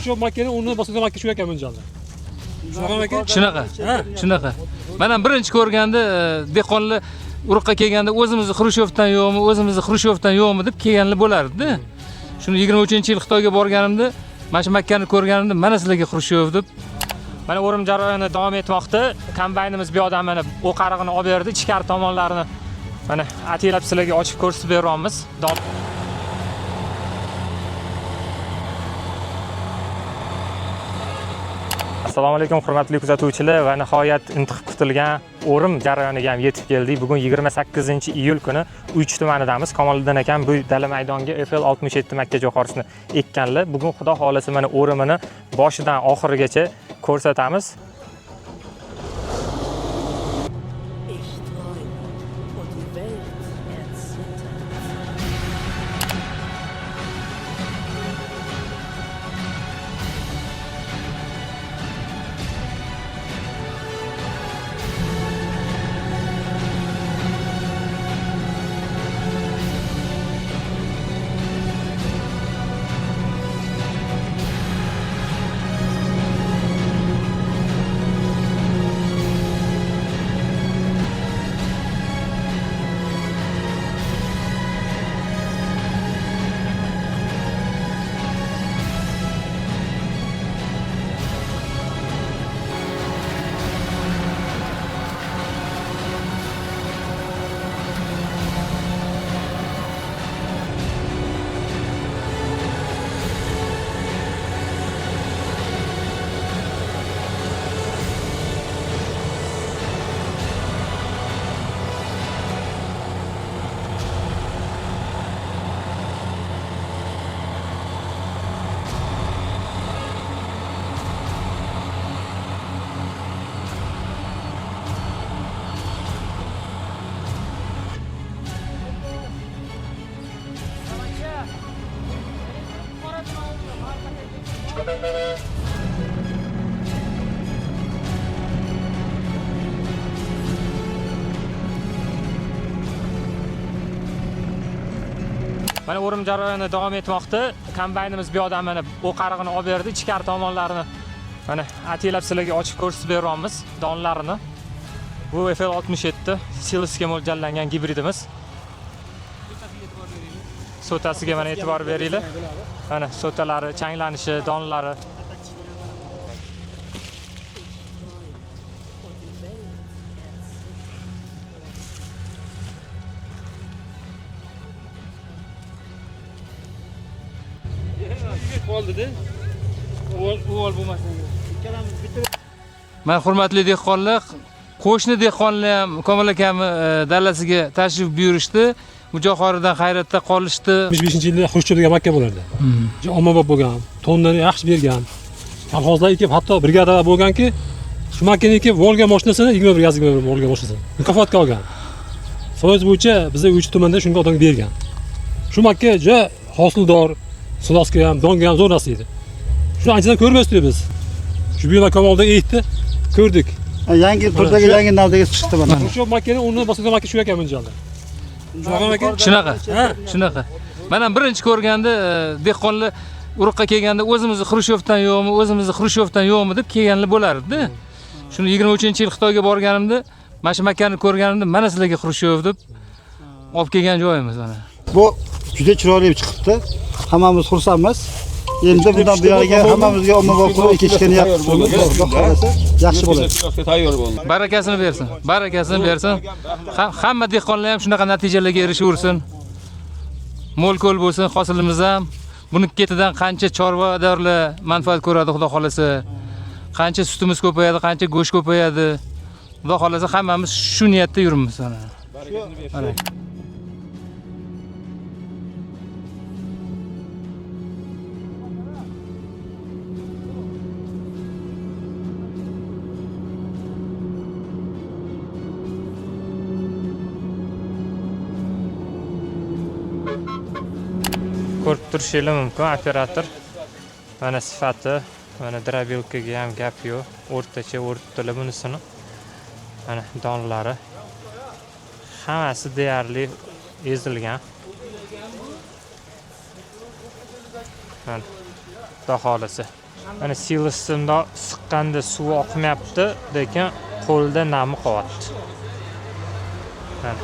Shu makina o'rnida boshqa makina shu ekan bunjanda. Shunaqa. Men ham birinchi ko'rganda dehqonlar uruqqa kelganda o'zimizni Xrushevdan yo'qmi deb kelganlar bo'lardi-da. Shuni 23-yil Xitoyga borganimda mana shu makkani ko'rganimda mana sizlarga Xrushev deb. Mana o'rim jarayoni davom etmoqda. Kombaynimiz bu yoqdan mana o'qarig'ini olib berdi, ichkari tomonlarini mana ataylab sizlarga ochib ko'rsatib beryapmiz. Assalomu alaykum hurmatli kuzatuvchilar va nihoyat intiqib kutilgan o'rim jarayoniga ham yetib keldik. Bugun 28-iyul kuni Uychi tumanidamiz. Kamoliddin akam bu dala maydonga FL67 makka jo'xorisini ekkanlar. Bugun xudo xolasa mana o'rimini boshidan oxirigacha ko'rsatamiz. Mana o'rim jarayoni davom etmoqda. Kombaynimiz bu yoqdan mana o'qarig'ini olib berdi, ichkari tomonlarini mana ataylab sizlarga ochib ko'rsatib beryapmiz donlarini. Bu FL67 Silisga mo'ljallangan gibridimiz. Sotasiga mana e'tibor beringlar. Mana sotalari, changlanishi, donlari. Men hurmatli dehqonlar, qo'shni dehqonlar ham Komil akamni dalasiga tashrif buyurishdi. Mujohoridan hayratda qolishdi. 75-yilda Xrushchev degan makka bo'lardi. Ommabop bo'lgan, tonnani yaxshi bergan. Kolxozlar ekib, hatto brigadalar bo'lganki, shu makkaniki Volga mashinasini 21 Volga mashinasini mukofotga olgan. So'z bo'yicha bizning Uychi tumanida shunga odamga bergan. Shu makka juda hosildor, Silasga ham, donga ham zo'r narsa edi. Shuni anchadan ko'rmasdik biz. Shu buyuma Kamolda ekdi, ko'rdik. Yangi turdagi yangi navdagi chiqdi mana. Shu makkani o'rnida boshqa makka shu ekan bunjanda. Shunaqa. Men ham birinchi ko'rganda dehqonlar uruqqa kelganda o'zimizni Xrushevdan yo'qmi deb kelganlar bo'lardi-da. Shuni 23-yil Xitoyga borganimda mana shu makkani ko'rganimda mana sizlarga Xrushev deb olib kelgan joyimiz mana. Bu juda chiroyli chiqibdi. Hammamiz xursandmiz. Endi bundan buyog'iga hammamizga ommabop qilib ekishgani yaxshi bo'ladi. Tayyor bo'ldi. Barakasini bersin. Hamma dehqonlar ham shunaqa natijalarga erishaversin. Mo'l-ko'l bo'lsin, hosilimiz ham. Buni ketidan qancha chorvadorlar manfaat ko'radi, xudo xolasa. Qancha sutimiz ko'payadi, qancha go'sht ko'payadi. Xudo xolasa hammamiz shu niyatda yuribmiz mana. Ko'rib turishingiz mumkin operator. Mana sifati, mana drabilkaga ham gap yo'q. O'rtacha o'rtdilar bunisini. Mana donlari. Hammasi deyarli ezilgan. Mana Xudo xolisa. Mana silossimda siqqanda suv oqmayapti, lekin qo'lda nami qolyapti. Mana